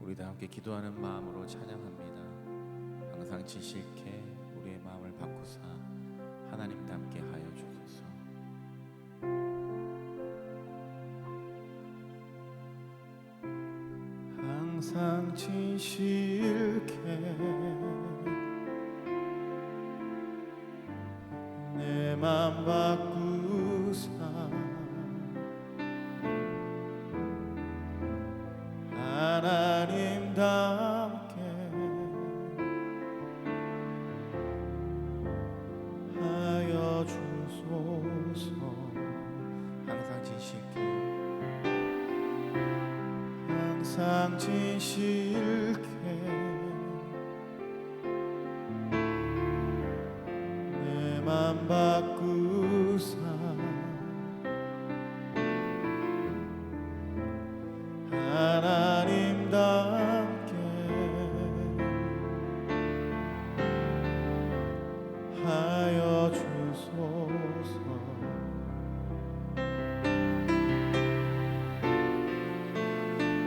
우리 다 함께 기도하는 마음으로 찬양합니다. 항상 지실케 우리의 마음을 바꾸사 하나님과 함께 하여 주소서. 항상 지실케 내 맘 바꾸사 하나님답게 하여 주소서. 항상 지실게 항상 지실게 내 맘 바꾸사 하나님답게 하여 주소서.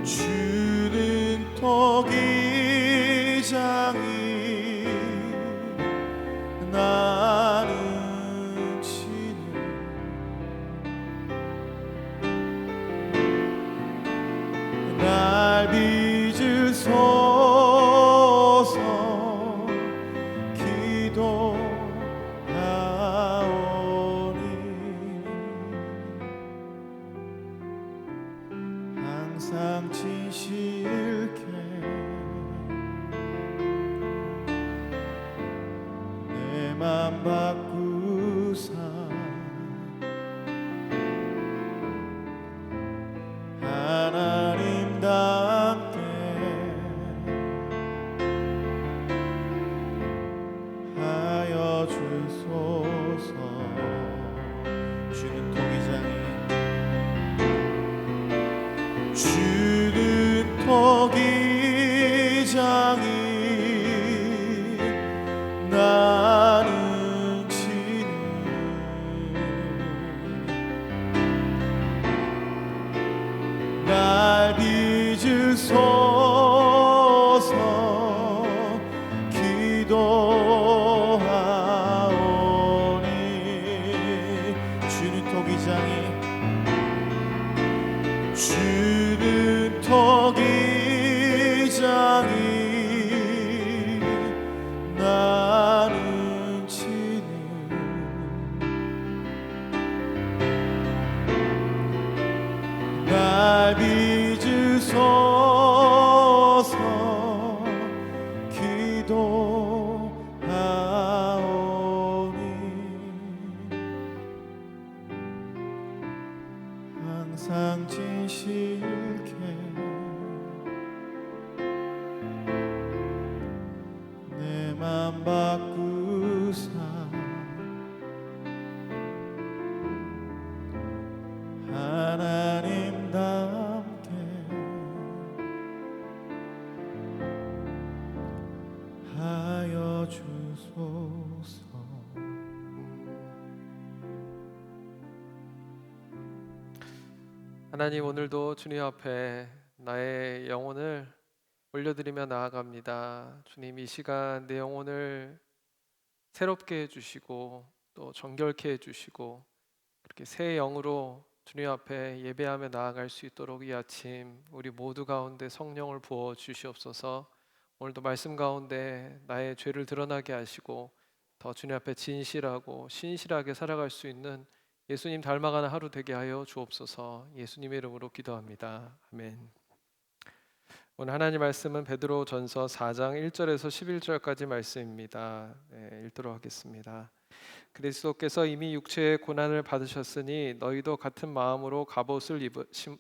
주는 토기장이 나는 치는 날 빚으소서. 기도하오니 항상 지실게 내 맘 바꾸사 하나님답게 하여 주소서. 주는 토기장이 주는 토기장이 나는 치는 날 빚으소서. 기도하오니 주는 토기장이 주는 토기장이 나는 치는 날 빚으소서. 기도하오니 항상 지실게 내 맘 바꾸사 하나님답게 하여 주소서. 하나님, 오늘도 주님 앞에 나의 영혼을 올려드리며 나아갑니다. 주님, 이 시간 내 영혼을 새롭게 해주시고 또 정결케 해주시고 그렇게 새 영으로 주님 앞에 예배하며 나아갈 수 있도록 이 아침 우리 모두 가운데 성령을 부어 주시옵소서. 오늘도 말씀 가운데 나의 죄를 드러나게 하시고 더 주님 앞에 진실하고 신실하게 살아갈 수 있는 예수님 닮아가는 하루 되게 하여 주옵소서. 예수님의 이름으로 기도합니다. 아멘. 오늘 하나님 말씀은 베드로전서 4장 1절에서 11절까지 말씀입니다. 읽도록 하겠습니다. 그리스도께서 이미 육체의 고난을 받으셨으니 너희도 같은 마음으로 갑옷을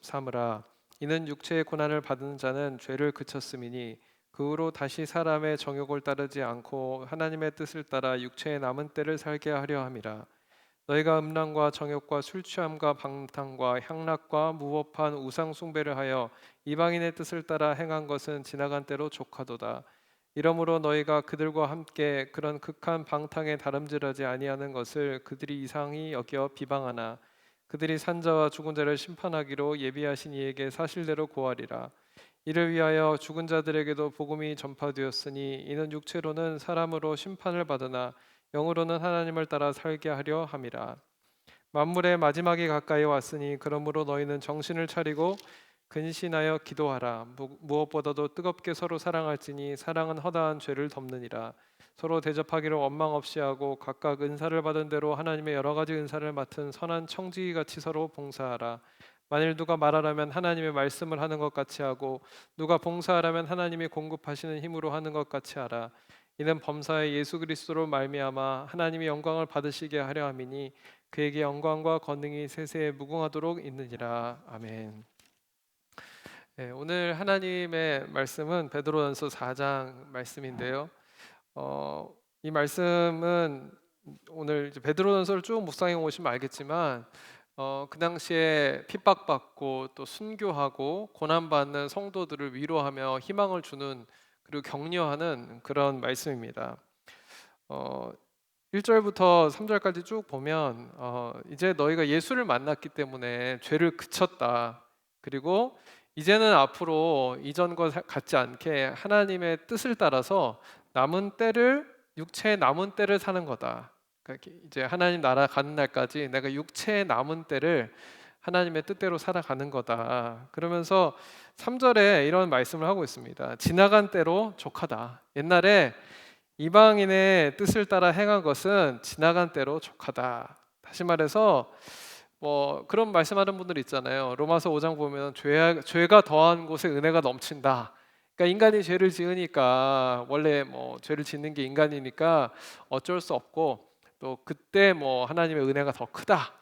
삼으라. 이는 육체의 고난을 받은 자는 죄를 그쳤음이니 그 후로 다시 사람의 정욕을 따르지 않고 하나님의 뜻을 따라 육체의 남은 때를 살게 하려 함이라. 너희가 음란과 정욕과 술 취함과 방탕과 향락과 무법한 우상 숭배를 하여 이방인의 뜻을 따라 행한 것은 지나간 때로 족하도다. 이러므로 너희가 그들과 함께 그런 극한 방탕에 다름질하지 아니하는 것을 그들이 이상히 여겨 비방하나 그들이 산자와 죽은 자를 심판하기로 예비하신 이에게 사실대로 고하리라. 이를 위하여 죽은 자들에게도 복음이 전파되었으니 이는 육체로는 사람으로 심판을 받으나 영으로는 하나님을 따라 살게 하려 함이라. 만물의 마지막이 가까이 왔으니 그러므로 너희는 정신을 차리고 근신하여 기도하라. 무엇보다도 뜨겁게 서로 사랑할지니 사랑은 허다한 죄를 덮느니라. 서로 대접하기를 원망 없이 하고 각각 은사를 받은 대로 하나님의 여러 가지 은사를 맡은 선한 청지기 같이 서로 봉사하라. 만일 누가 말하라면 하나님의 말씀을 하는 것 같이 하고 누가 봉사하라면 하나님이 공급하시는 힘으로 하는 것 같이 하라. 이는 범사의 예수 그리스도로 말미암아 하나님이 영광을 받으시게 하려 함이니 그에게 영광과 권능이 세세에 무궁하도록 있느니라. 아멘. 네, 오늘 하나님의 말씀은 베드로전서 4장 말씀인데요. 이 말씀은 오늘 이제 베드로전서를 쭉 묵상해 오시면 알겠지만 그 당시에 핍박받고 또 순교하고 고난받는 성도들을 위로하며 희망을 주는 그리고 격려하는 그런 말씀입니다. 1절부터 3절까지 쭉 보면 이제 너희가 예수를 만났기 때문에 죄를 그쳤다. 그리고 이제는 앞으로 이전과 같지 않게 하나님의 뜻을 따라서 남은 때를 육체의 남은 때를 사는 거다. 그러니까 이제 하나님 나라 가는 날까지 내가 육체의 남은 때를 하나님의 뜻대로 살아가는 거다. 그러면서 3절에 이런 말씀을 하고 있습니다. 지나간 때로 족하다. 옛날에 이방인의 뜻을 따라 행한 것은 지나간 때로 족하다. 다시 말해서 뭐 그런 말씀하는 분들 있잖아요. 로마서 5장 보면 죄가 더한 곳에 은혜가 넘친다. 그러니까 인간이 죄를 지으니까 원래 뭐 죄를 짓는 게 인간이니까 어쩔 수 없고 또 그때 뭐 하나님의 은혜가 더 크다.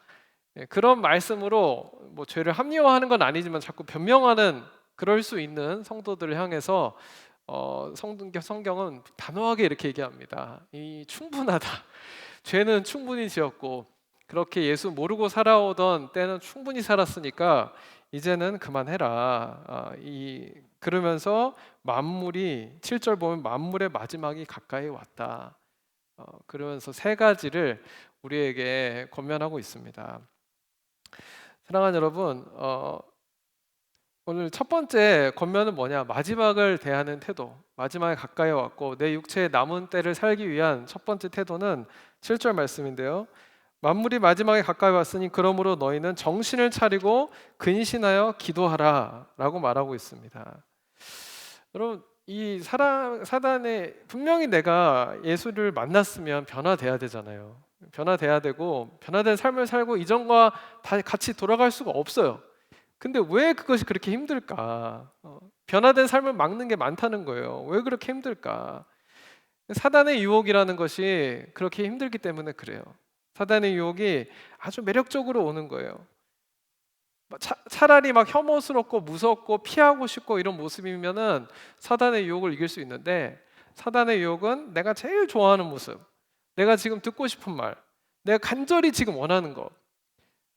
그런 말씀으로 뭐 죄를 합리화하는 건 아니지만 자꾸 변명하는 그럴 수 있는 성도들을 향해서 성경은 단호하게 이렇게 얘기합니다. 이 충분하다. 죄는 충분히 지었고 그렇게 예수 모르고 살아오던 때는 충분히 살았으니까 이제는 그만해라. 그러면서 만물이 7절 보면 만물의 마지막이 가까이 왔다. 그러면서 세 가지를 우리에게 권면하고 있습니다. 사랑하는 여러분, 오늘 첫 번째 권면은 뭐냐? 마지막을 대하는 태도. 마지막에 가까이 왔고 내 육체의 남은 때를 살기 위한 첫 번째 태도는 7절 말씀인데요. 만물이 마지막에 가까이 왔으니 그러므로 너희는 정신을 차리고 근신하여 기도하라 라고 말하고 있습니다. 여러분, 이 사단에 분명히 내가 예수를 만났으면 변화돼야 되잖아요. 변화돼야 되고 변화된 삶을 살고 이전과 다 같이 돌아갈 수가 없어요. 근데 왜 그것이 그렇게 힘들까? 변화된 삶을 막는 게 많다는 거예요. 왜 그렇게 힘들까? 사단의 유혹이라는 것이 그렇게 힘들기 때문에 그래요. 사단의 유혹이 아주 매력적으로 오는 거예요. 차라리 막 혐오스럽고 무섭고 피하고 싶고 이런 모습이면은 사단의 유혹을 이길 수 있는데 사단의 유혹은 내가 제일 좋아하는 모습, 내가 지금 듣고 싶은 말, 내가 간절히 지금 원하는 거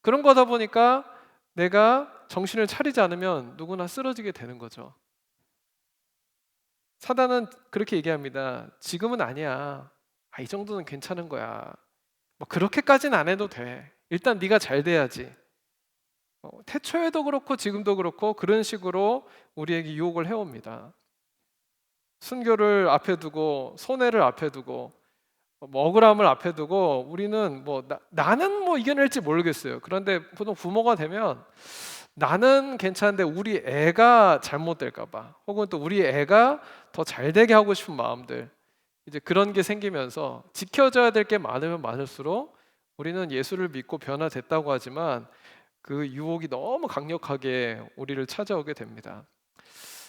그런 거다 보니까 내가 정신을 차리지 않으면 누구나 쓰러지게 되는 거죠. 사단은 그렇게 얘기합니다. 지금은 아니야. 이 정도는 괜찮은 거야. 뭐 그렇게까지는 안 해도 돼. 일단 네가 잘 돼야지. 태초에도 그렇고 지금도 그렇고 그런 식으로 우리에게 유혹을 해옵니다. 순교를 앞에 두고 손해를 앞에 두고 뭐 억울함을 앞에 두고 우리는 나는 뭐 이겨낼지 모르겠어요. 그런데 보통 부모가 되면 나는 괜찮은데 우리 애가 잘못될까 봐 혹은 또 우리 애가 더 잘 되게 하고 싶은 마음들 이제 그런 게 생기면서 지켜져야 될 게 많으면 많을수록 우리는 예수를 믿고 변화됐다고 하지만 그 유혹이 너무 강력하게 우리를 찾아오게 됩니다.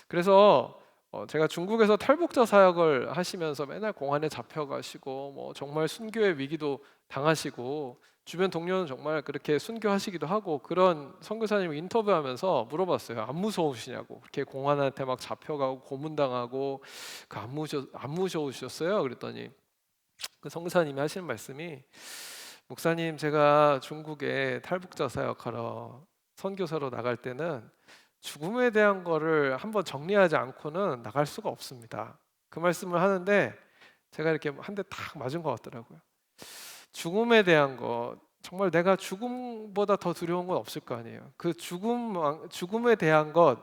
그래서 제가 중국에서 탈북자 사역을 하시면서 맨날 공안에 잡혀가시고 뭐 정말 순교의 위기도 당하시고 주변 동료는 정말 그렇게 순교하시기도 하고 그런 선교사님 인터뷰하면서 물어봤어요. 안 무서우시냐고. 그렇게 공안한테 막 잡혀가고 고문당하고 안 무서우셨어요? 그랬더니 그 선교사님이 하시는 말씀이 목사님 제가 중국에 탈북자 사역하러 선교사로 나갈 때는 죽음에 대한 거를 한번 정리하지 않고는 나갈 수가 없습니다. 그 말씀을 하는데 제가 이렇게 한 대 탁 맞은 것 같더라고요. 죽음에 대한 거 정말 내가 죽음보다 더 두려운 건 없을 거 아니에요. 그 죽음에 대한 것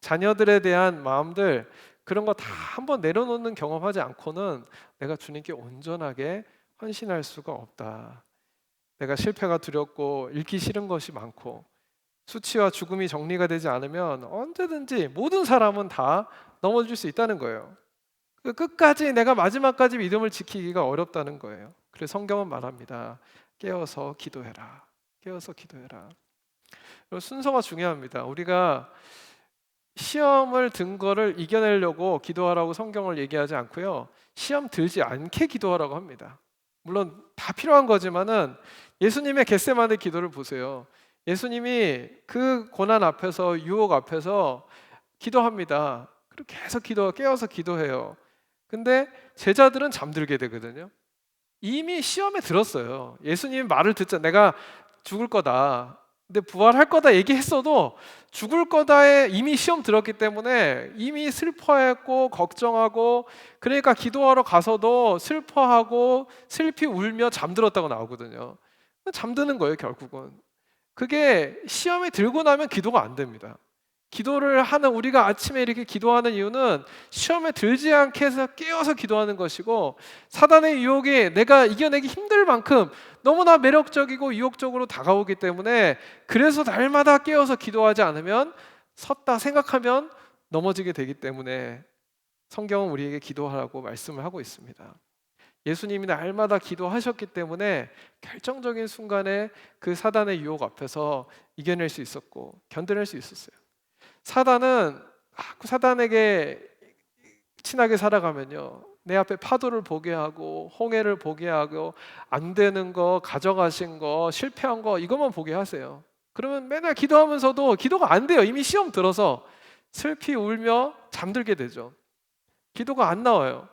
자녀들에 대한 마음들, 그런 거 다 한번 내려놓는 경험하지 않고는 내가 주님께 온전하게 헌신할 수가 없다. 내가 실패가 두렵고 잃기 싫은 것이 많고 수치와 죽음이 정리가 되지 않으면 언제든지 모든 사람은 다 넘어질 수 있다는 거예요. 끝까지 내가 마지막까지 믿음을 지키기가 어렵다는 거예요. 그래서 성경은 말합니다. 깨어서 기도해라. 깨어서 기도해라. 순서가 중요합니다. 우리가 시험을 든 거를 이겨내려고 기도하라고 성경을 얘기하지 않고요. 시험 들지 않게 기도하라고 합니다. 물론 다 필요한 거지만은 예수님의 겟세마네 기도를 보세요. 예수님이 그 고난 앞에서, 유혹 앞에서 기도합니다. 그리고 계속 깨어서 기도해요. 근데 제자들은 잠들게 되거든요. 이미 시험에 들었어요. 예수님 말을 듣자, 내가 죽을 거다, 근데 부활할 거다 얘기했어도 죽을 거다에 이미 시험 들었기 때문에 이미 슬퍼했고 걱정하고, 그러니까 기도하러 가서도 슬퍼하고 슬피 울며 잠들었다고 나오거든요. 잠드는 거예요 결국은. 그게 시험이 들고 나면 기도가 안 됩니다. 기도를 하는, 우리가 아침에 이렇게 기도하는 이유는 시험에 들지 않게 해서 깨어서 기도하는 것이고, 사단의 유혹이 내가 이겨내기 힘들 만큼 너무나 매력적이고 유혹적으로 다가오기 때문에, 그래서 날마다 깨어서 기도하지 않으면, 섰다 생각하면 넘어지게 되기 때문에 성경은 우리에게 기도하라고 말씀을 하고 있습니다. 예수님이 날마다 기도하셨기 때문에 결정적인 순간에 그 사단의 유혹 앞에서 이겨낼 수 있었고 견뎌낼 수 있었어요. 사단에게 친하게 살아가면요, 내 앞에 파도를 보게 하고 홍해를 보게 하고 안 되는 거, 가져가신 거, 실패한 거, 이것만 보게 하세요. 그러면 맨날 기도하면서도 기도가 안 돼요. 이미 시험 들어서 슬피 울며 잠들게 되죠. 기도가 안 나와요.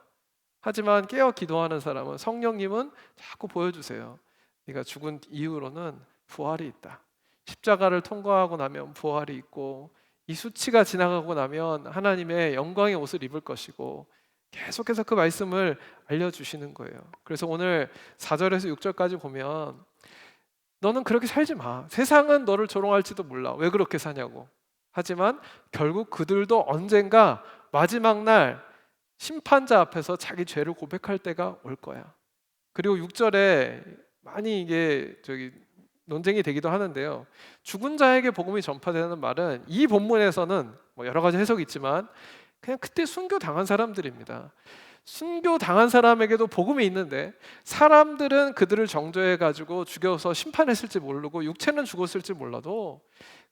하지만 깨어 기도하는 사람은, 성령님은 자꾸 보여주세요. 네가 죽은 이후로는 부활이 있다. 십자가를 통과하고 나면 부활이 있고, 이 수치가 지나가고 나면 하나님의 영광의 옷을 입을 것이고, 계속해서 그 말씀을 알려주시는 거예요. 그래서 오늘 4절에서 6절까지 보면, 너는 그렇게 살지 마. 세상은 너를 조롱할지도 몰라. 왜 그렇게 사냐고. 하지만 결국 그들도 언젠가 마지막 날 심판자 앞에서 자기 죄를 고백할 때가 올 거야. 그리고 6절에 많이 이게 논쟁이 되기도 하는데요. 죽은 자에게 복음이 전파되는 말은 이 본문에서는 뭐 여러 가지 해석이 있지만 그냥 그때 순교 당한 사람들입니다. 순교 당한 사람에게도 복음이 있는데, 사람들은 그들을 정죄해 가지고 죽여서 심판했을지 모르고 육체는 죽었을지 몰라도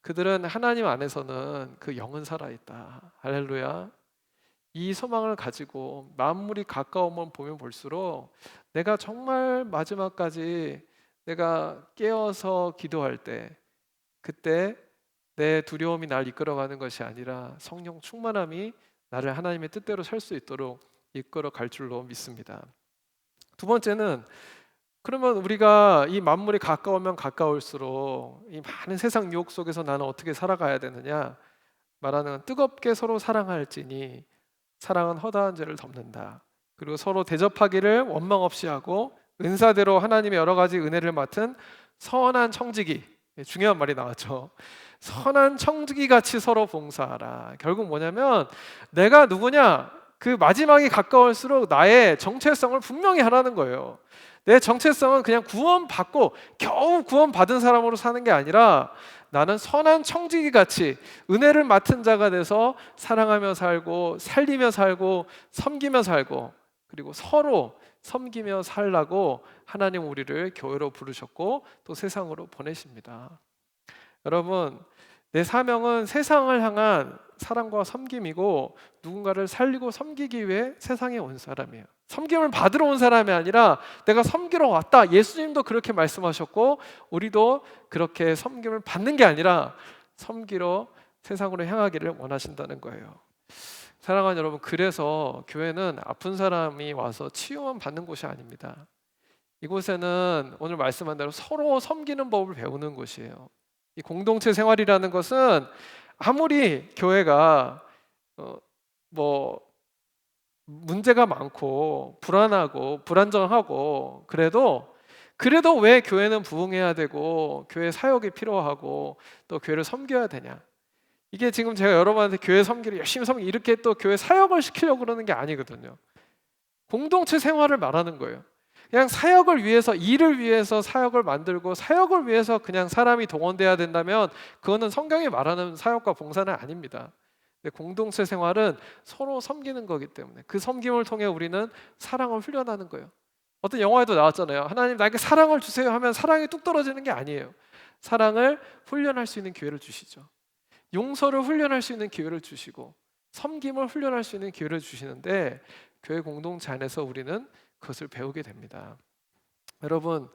그들은 하나님 안에서는 그 영은 살아 있다. 할렐루야. 이 소망을 가지고 만물이 가까우면 보면 볼수록 내가 정말 마지막까지 내가 깨어서 기도할 때, 그때 내 두려움이 날 이끌어가는 것이 아니라 성령 충만함이 나를 하나님의 뜻대로 살 수 있도록 이끌어 갈 줄로 믿습니다. 두 번째는, 그러면 우리가 이 만물이 가까우면 가까울수록 이 많은 세상 유혹 속에서 나는 어떻게 살아가야 되느냐 말하는, 뜨겁게 서로 사랑할지니 사랑은 허다한 죄를 덮는다. 그리고 서로 대접하기를 원망 없이 하고 은사대로 하나님의 여러 가지 은혜를 맡은 선한 청지기, 중요한 말이 나왔죠. 선한 청지기 같이 서로 봉사하라. 결국 뭐냐면, 내가 누구냐, 그 마지막이 가까울수록 나의 정체성을 분명히 하라는 거예요. 내 정체성은 그냥 구원받고 겨우 구원받은 사람으로 사는 게 아니라, 나는 선한 청지기 같이 은혜를 맡은 자가 돼서 사랑하며 살고 살리며 살고 섬기며 살고, 그리고 서로 섬기며 살라고 하나님 우리를 교회로 부르셨고 또 세상으로 보내십니다. 여러분, 내 사명은 세상을 향한 사랑과 섬김이고, 누군가를 살리고 섬기기 위해 세상에 온 사람이에요. 섬김을 받으러 온 사람이 아니라 내가 섬기러 왔다. 예수님도 그렇게 말씀하셨고, 우리도 그렇게 섬김을 받는 게 아니라 섬기러 세상으로 향하기를 원하신다는 거예요. 사랑하는 여러분, 그래서 교회는 아픈 사람이 와서 치유만 받는 곳이 아닙니다. 이곳에는 오늘 말씀한 대로 서로 섬기는 법을 배우는 곳이에요. 이 공동체 생활이라는 것은 아무리 교회가 뭐 문제가 많고 불안하고 불안정하고 그래도 왜 교회는 부흥해야 되고 교회 사역이 필요하고 또 교회를 섬겨야 되냐? 이게 지금 제가 여러분한테 교회 섬기를 열심히 섬기 이렇게 또 교회 사역을 시키려고 그러는 게 아니거든요. 공동체 생활을 말하는 거예요. 그냥 사역을 위해서, 일을 위해서 사역을 만들고 사역을 위해서 그냥 사람이 동원돼야 된다면 그거는 성경이 말하는 사역과 봉사는 아닙니다. 근데 공동체 생활은 서로 섬기는 거기 때문에 그 섬김을 통해 우리는 사랑을 훈련하는 거예요. 어떤 영화에도 나왔잖아요. 하나님 나에게 사랑을 주세요 하면 사랑이 뚝 떨어지는 게 아니에요. 사랑을 훈련할 수 있는 기회를 주시죠. 용서를 훈련할 수 있는 기회를 주시고 섬김을 훈련할 수 있는 기회를 주시는데 교회 공동체 안에서 우리는 그것을 배우게 됩니다. 여러분,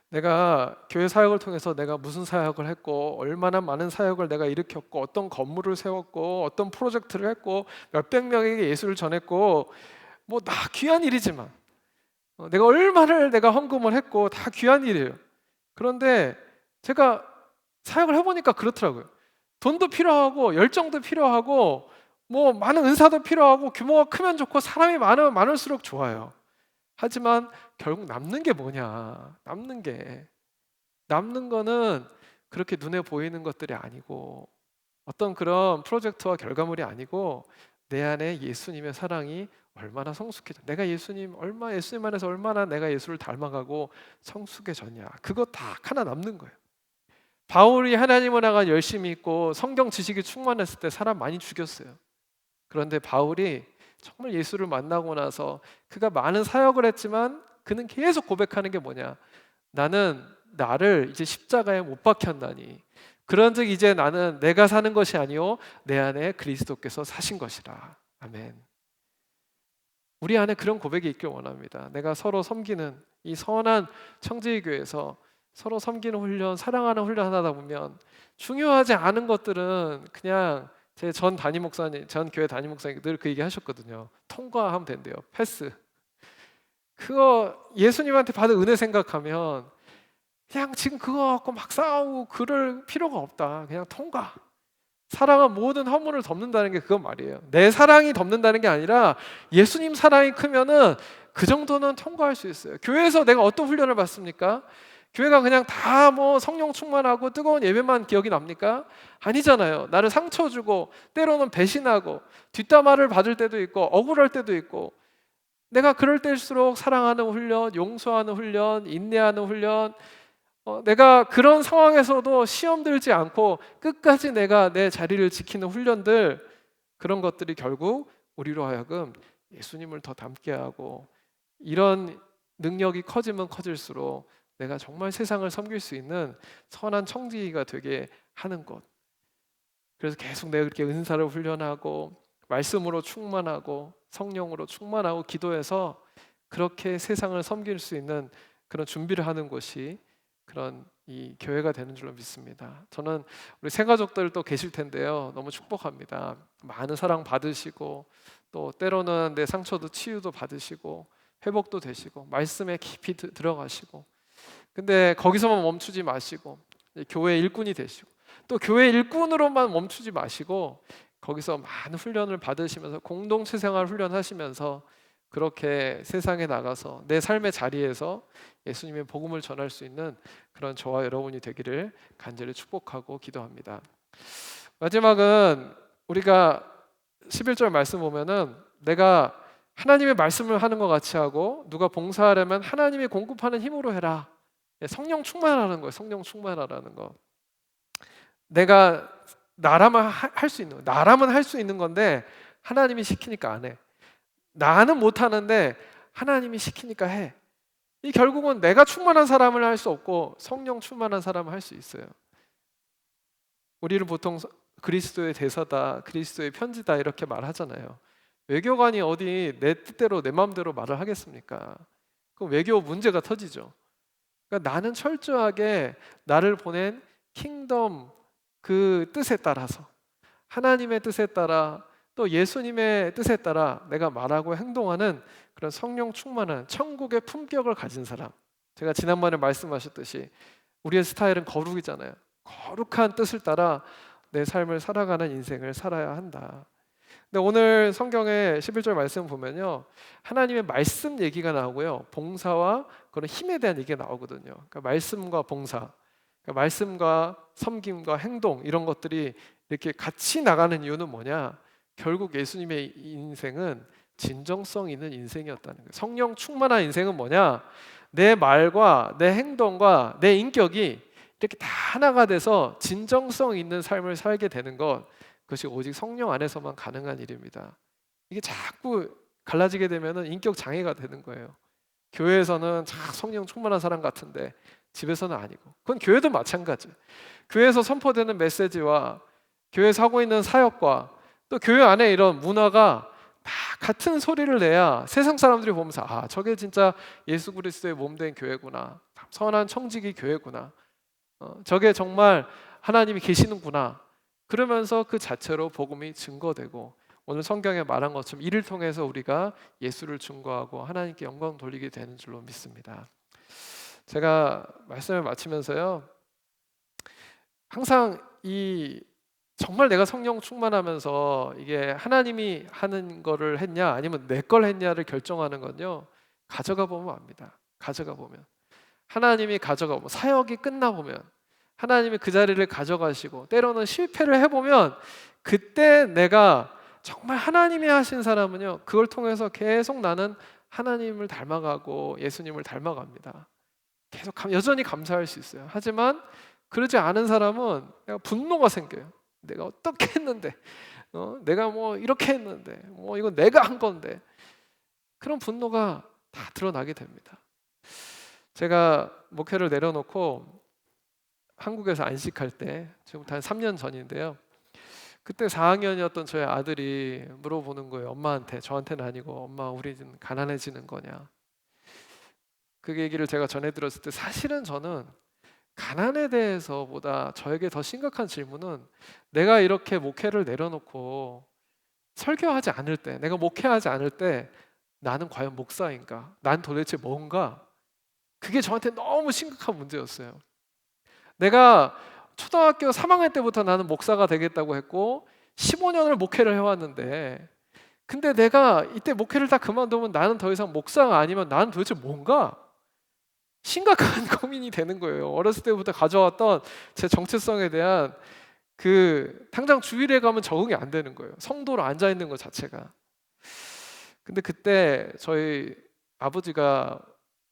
내가 교회 사역을 통해서 내가 무슨 사역을 했고 얼마나 많은 사역을 내가 일으켰고 어떤 건물을 세웠고 어떤 프로젝트를 했고 몇백 명에게 예수를 전했고 뭐 다 귀한 일이지만 내가 얼마를 내가 헌금을 했고 다 귀한 일이에요. 그런데 제가 사역을 해보니까 그렇더라고요. 돈도 필요하고 열정도 필요하고 뭐 많은 은사도 필요하고 규모가 크면 좋고 사람이 많으면 많을수록 좋아요. 하지만 결국 남는 게 뭐냐? 남는 거는 그렇게 눈에 보이는 것들이 아니고 어떤 그런 프로젝트와 결과물이 아니고 내 안에 예수님의 사랑이 얼마나 성숙해져. 내가 예수님 안에서 얼마나 내가 예수를 닮아가고 성숙해졌냐. 그거 다 하나 남는 거예요. 바울이 하나님을 향한 열심히 있고 성경 지식이 충만했을 때 사람 많이 죽였어요. 그런데 바울이 정말 예수를 만나고 나서 그가 많은 사역을 했지만 그는 계속 고백하는 게 뭐냐? 나는 나를 이제 십자가에 못 박혔나니 그런즉 이제 나는 내가 사는 것이 아니요 내 안에 그리스도께서 사신 것이라. 아멘. 우리 안에 그런 고백이 있길 원합니다. 내가 서로 섬기는 이 선한 청지기 교회에서 서로 섬기는 훈련, 사랑하는 훈련 하다 보면 중요하지 않은 것들은 그냥 제 전 교회 담임 목사님 늘 그 얘기 하셨거든요. 통과하면 된대요. 패스. 그거 예수님한테 받은 은혜 생각하면 그냥 지금 그거 갖고 막 싸우고 그럴 필요가 없다. 그냥 통과. 사랑은 모든 허물을 덮는다는 게 그건 말이에요. 내 사랑이 덮는다는 게 아니라 예수님 사랑이 크면은 그 정도는 통과할 수 있어요. 교회에서 내가 어떤 훈련을 받습니까? 교회가 그냥 다 뭐 성령 충만하고 뜨거운 예배만 기억이 납니까? 아니잖아요. 나를 상처 주고 때로는 배신하고 뒷담화를 받을 때도 있고 억울할 때도 있고 내가 그럴 때일수록 사랑하는 훈련, 용서하는 훈련, 인내하는 훈련 내가 그런 상황에서도 시험 들지 않고 끝까지 내가 내 자리를 지키는 훈련들 그런 것들이 결국 우리로 하여금 예수님을 더 닮게 하고 이런 능력이 커지면 커질수록 내가 정말 세상을 섬길 수 있는 선한 청지기가 되게 하는 것. 그래서 계속 내가 그렇게 은사를 훈련하고 말씀으로 충만하고 성령으로 충만하고 기도해서 그렇게 세상을 섬길 수 있는 그런 준비를 하는 것이 그런 이 교회가 되는 줄로 믿습니다. 저는 우리 새가족들 또 계실 텐데요. 너무 축복합니다. 많은 사랑 받으시고 또 때로는 내 상처도 치유도 받으시고 회복도 되시고 말씀에 깊이 들어가시고 근데 거기서만 멈추지 마시고 교회 일꾼이 되시고 또 교회 일꾼으로만 멈추지 마시고 거기서 많은 훈련을 받으시면서 공동체 생활 훈련하시면서 그렇게 세상에 나가서 내 삶의 자리에서 예수님의 복음을 전할 수 있는 그런 저와 여러분이 되기를 간절히 축복하고 기도합니다. 마지막은 우리가 11절 말씀 보면은 내가 하나님의 말씀을 하는 것 같이 하고 누가 봉사하려면 하나님이 공급하는 힘으로 해라. 성령 충만하라는 거예요. 성령 충만하라는 거. 내가 나라면 할 수 있는 나라면 할 수 있는 건데 하나님이 시키니까 안 해. 나는 못 하는데 하나님이 시키니까 해. 이 결국은 내가 충만한 사람을 할 수 없고 성령 충만한 사람을 할 수 있어요. 우리는 보통 그리스도의 대사다, 그리스도의 편지다 이렇게 말하잖아요. 외교관이 어디 내 뜻대로 내 마음대로 말을 하겠습니까? 그럼 외교 문제가 터지죠. 그러니까 나는 철저하게 나를 보낸 킹덤 그 뜻에 따라서 하나님의 뜻에 따라 또 예수님의 뜻에 따라 내가 말하고 행동하는 그런 성령 충만한 천국의 품격을 가진 사람. 제가 지난번에 말씀하셨듯이 우리의 스타일은 거룩이잖아요. 거룩한 뜻을 따라 내 삶을 살아가는 인생을 살아야 한다. 근데 오늘 성경의 11절 말씀 보면요, 하나님의 말씀 얘기가 나오고요, 봉사와 그런 힘에 대한 얘기가 나오거든요. 그러니까 말씀과 봉사. 그러니까 말씀과 섬김과 행동 이런 것들이 이렇게 같이 나가는 이유는 뭐냐? 결국 예수님의 인생은 진정성 있는 인생이었다는 거예요. 성령 충만한 인생은 뭐냐? 내 말과 내 행동과 내 인격이 이렇게 다 하나가 돼서 진정성 있는 삶을 살게 되는 것, 그것이 오직 성령 안에서만 가능한 일입니다. 이게 자꾸 갈라지게 되면 인격 장애가 되는 거예요. 교회에서는 참 성령 충만한 사람 같은데 집에서는 아니고, 그건 교회도 마찬가지. 교회에서 선포되는 메시지와 교회에서 하고 있는 사역과 또 교회 안에 이런 문화가 다 같은 소리를 내야 세상 사람들이 보면서 아, 저게 진짜 예수 그리스도의 몸된 교회구나, 선한 청지기 교회구나, 저게 정말 하나님이 계시는구나, 그러면서 그 자체로 복음이 증거되고, 오늘 성경에 말한 것처럼 이를 통해서 우리가 예수를 증거하고 하나님께 영광 돌리게 되는 줄로 믿습니다. 제가 말씀을 마치면서요, 항상 이 정말 내가 성령 충만하면서 이게 하나님이 하는 거를 했냐 아니면 내 걸 했냐를 결정하는 건요, 가져가 보면 압니다. 가져가 보면 하나님이 가져가고 사역이 끝나 보면 하나님이 그 자리를 가져가시고, 때로는 실패를 해보면 그때 내가 정말 하나님이 하신 사람은요, 그걸 통해서 계속 나는 하나님을 닮아가고 예수님을 닮아갑니다. 계속 여전히 감사할 수 있어요. 하지만 그러지 않은 사람은 내가 분노가 생겨요. 내가 어떻게 했는데, 내가 뭐 이렇게 했는데, 뭐 이건 내가 한 건데, 그런 분노가 다 드러나게 됩니다. 제가 목회를 내려놓고 한국에서 안식할 때, 지금부터 한 3년 전인데요, 그때 4학년이었던 저희 아들이 물어보는 거예요. 엄마한테, 저한테는 아니고, 엄마 우리 좀 가난해지는 거냐. 그 얘기를 제가 전해 들었을 때, 사실은 저는 가난에 대해서보다 저에게 더 심각한 질문은, 내가 이렇게 목회를 내려놓고 설교하지 않을 때, 내가 목회하지 않을 때 나는 과연 목사인가? 난 도대체 뭔가? 그게 저한테 너무 심각한 문제였어요. 내가 초등학교 3학년 때부터 나는 목사가 되겠다고 했고 15년을 목회를 해왔는데, 근데 내가 이때 목회를 다 그만두면 나는 더 이상 목사가 아니면 나는 도대체 뭔가? 심각한 고민이 되는 거예요. 어렸을 때부터 가져왔던 제 정체성에 대한 당장 주일에 가면 적응이 안 되는 거예요. 성도로 앉아 있는 것 자체가. 근데 그때 저희 아버지가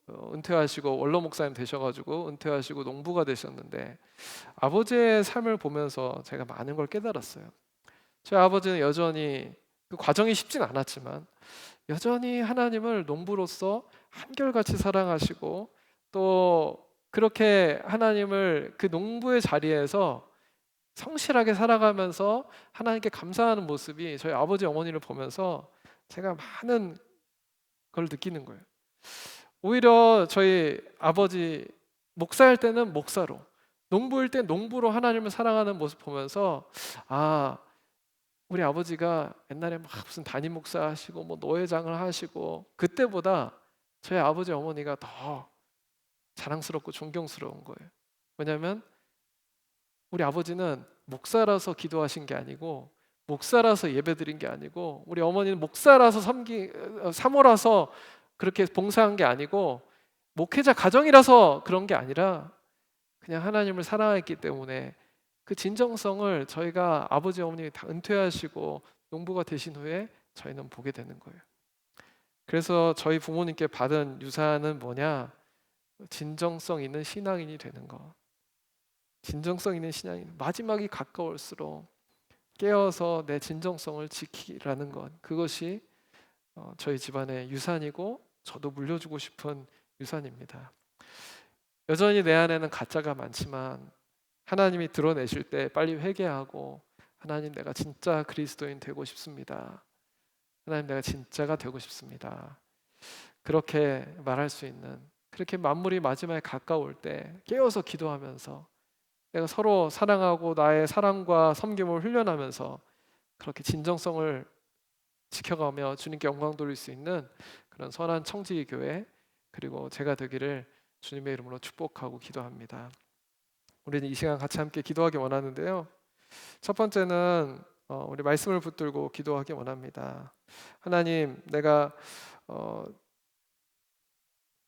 은퇴하시고 원로 목사님 되셔가지고 은퇴하시고 농부가 되셨는데, 아버지의 삶을 보면서 제가 많은 걸 깨달았어요. 저희 아버지는 여전히, 그 과정이 쉽진 않았지만 여전히 하나님을 농부로서 한결같이 사랑하시고, 또 그렇게 하나님을 그 농부의 자리에서 성실하게 살아가면서 하나님께 감사하는 모습이 저희 아버지 어머니를 보면서 제가 많은 걸 느끼는 거예요. 오히려 저희 아버지 목사일 때는 목사로, 농부일 때 농부로 하나님을 사랑하는 모습 보면서, 아, 우리 아버지가 옛날에 막 무슨 담임 목사 하시고 뭐 노회장을 하시고 그때보다 저희 아버지 어머니가 더 자랑스럽고 존경스러운 거예요. 왜냐하면 우리 아버지는 목사라서 기도하신 게 아니고, 목사라서 예배드린 게 아니고, 우리 어머니는 목사라서 사모라서 그렇게 봉사한 게 아니고, 목회자 가정이라서 그런 게 아니라 그냥 하나님을 사랑했기 때문에 그 진정성을 저희가 아버지 어머님이 다 은퇴하시고 농부가 되신 후에 저희는 보게 되는 거예요. 그래서 저희 부모님께 받은 유산은 뭐냐? 진정성 있는 신앙인이 되는 것. 진정성 있는 신앙인, 마지막이 가까울수록 깨어서 내 진정성을 지키라는 것, 그것이 저희 집안의 유산이고 저도 물려주고 싶은 유산입니다. 여전히 내 안에는 가짜가 많지만 하나님이 드러내실 때 빨리 회개하고, 하나님 내가 진짜 그리스도인 되고 싶습니다, 하나님 내가 진짜가 되고 싶습니다, 그렇게 말할 수 있는, 그렇게 만물이 마지막에 가까울 때 깨어서 기도하면서 내가 서로 사랑하고 나의 사랑과 섬김을 훈련하면서 그렇게 진정성을 지켜가며 주님께 영광 돌릴 수 있는 그런 선한 청지기 교회, 그리고 제가 되기를 주님의 이름으로 축복하고 기도합니다. 우리는 이 시간 같이 함께 기도하기 원하는데요, 첫 번째는 우리 말씀을 붙들고 기도하기 원합니다. 하나님, 내가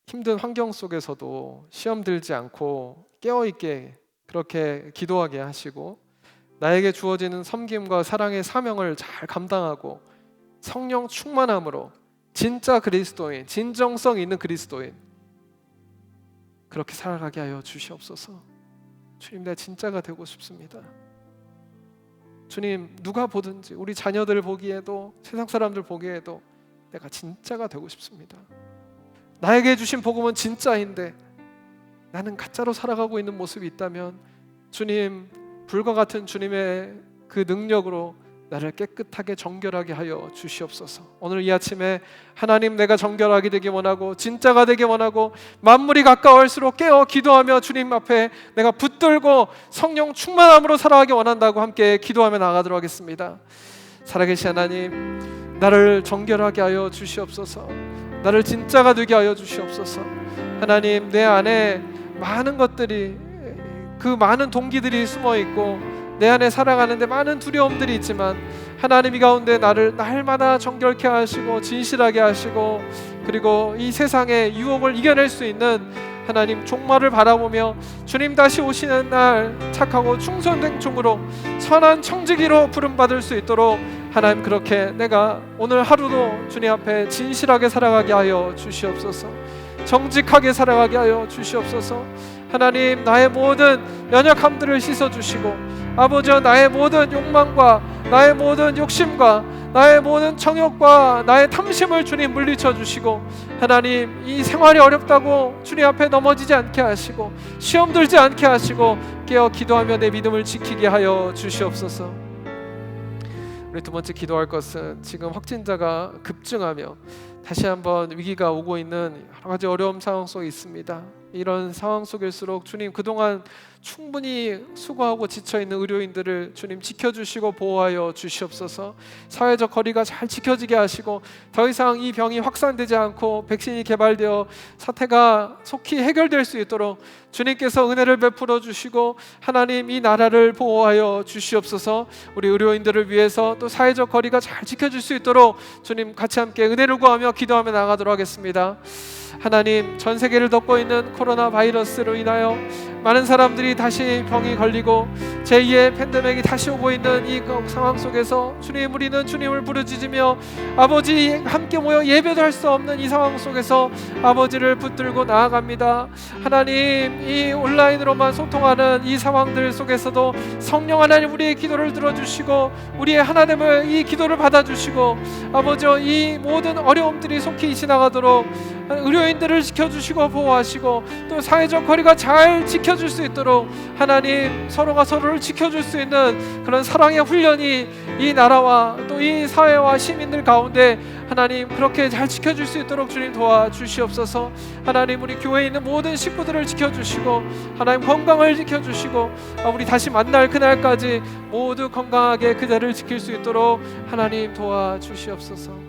힘든 환경 속에서도 시험 들지 않고 깨어있게 그렇게 기도하게 하시고 나에게 주어지는 섬김과 사랑의 사명을 잘 감당하고 성령 충만함으로 진짜 그리스도인, 진정성 있는 그리스도인 그렇게 살아가게 하여 주시옵소서. 주님, 내가 진짜가 되고 싶습니다. 주님, 누가 보든지 우리 자녀들 보기에도 세상 사람들 보기에도 내가 진짜가 되고 싶습니다. 나에게 주신 복음은 진짜인데 나는 가짜로 살아가고 있는 모습이 있다면 주님, 불과 같은 주님의 그 능력으로 나를 깨끗하게 정결하게 하여 주시옵소서. 오늘 이 아침에 하나님, 내가 정결하게 되기 원하고 진짜가 되기 원하고 만물이 가까울수록 깨어 기도하며 주님 앞에 내가 붙들고 성령 충만함으로 살아가기 원한다고 함께 기도하며 나가도록 하겠습니다. 살아계신 하나님, 나를 정결하게 하여 주시옵소서. 나를 진짜가 되게 하여 주시옵소서. 하나님, 내 안에 많은 것들이, 그 많은 동기들이 숨어 있고 내 안에 살아가는데 많은 두려움들이 있지만 하나님, 이 가운데 나를 날마다 정결케 하시고 진실하게 하시고 그리고 이 세상의 유혹을 이겨낼 수 있는 하나님 종말을 바라보며 주님 다시 오시는 날 착하고 충성된 종으로 선한 청지기로 부름받을 수 있도록 하나님, 그렇게 내가 오늘 하루도 주님 앞에 진실하게 살아가게 하여 주시옵소서. 정직하게 살아가게 하여 주시옵소서. 하나님, 나의 모든 연약함들을 씻어주시고 아버지여, 나의 모든 욕망과 나의 모든 욕심과 나의 모든 정욕과 나의 탐심을 주님 물리쳐 주시고 하나님, 이 생활이 어렵다고 주님 앞에 넘어지지 않게 하시고 시험 들지 않게 하시고 깨어 기도하며 내 믿음을 지키게 하여 주시옵소서. 우리 두 번째 기도할 것은 지금 확진자가 급증하며 다시 한번 위기가 오고 있는 여러 가지 어려움 상황 속에 있습니다. 이런 상황 속일수록 주님, 그동안 충분히 수고하고 지쳐있는 의료인들을 주님 지켜주시고 보호하여 주시옵소서. 사회적 거리가 잘 지켜지게 하시고 더 이상 이 병이 확산되지 않고 백신이 개발되어 사태가 속히 해결될 수 있도록 주님께서 은혜를 베풀어 주시고 하나님, 이 나라를 보호하여 주시옵소서. 우리 의료인들을 위해서 또 사회적 거리가 잘 지켜질 수 있도록 주님 같이 함께 은혜를 구하며 기도하며 나가도록 하겠습니다. 하나님, 전 세계를 덮고 있는 코로나 바이러스로 인하여 많은 사람들이 다시 병이 걸리고 제2의 팬데믹이 다시 오고 있는 이 상황 속에서 주님, 우리는 주님을 부르짖으며 아버지 함께 모여 예배도 할 수 없는 이 상황 속에서 아버지를 붙들고 나아갑니다. 하나님, 이 온라인으로만 소통하는 이 상황들 속에서도 성령 하나님, 우리의 기도를 들어주시고 우리의 하나됨을, 이 기도를 받아주시고 아버지, 이 모든 어려움들이 속히 지나가도록 의료인들을 지켜주시고 보호하시고 또 사회적 거리가 잘 지켜줄 수 있도록 하나님, 서로가 서로를 지켜줄 수 있는 그런 사랑의 훈련이 이 나라와 또 이 사회와 시민들 가운데 하나님, 그렇게 잘 지켜줄 수 있도록 주님 도와주시옵소서. 하나님, 우리 교회에 있는 모든 식구들을 지켜주시고 하나님, 건강을 지켜주시고 우리 다시 만날 그날까지 모두 건강하게 그 자리를 지킬 수 있도록 하나님 도와주시옵소서.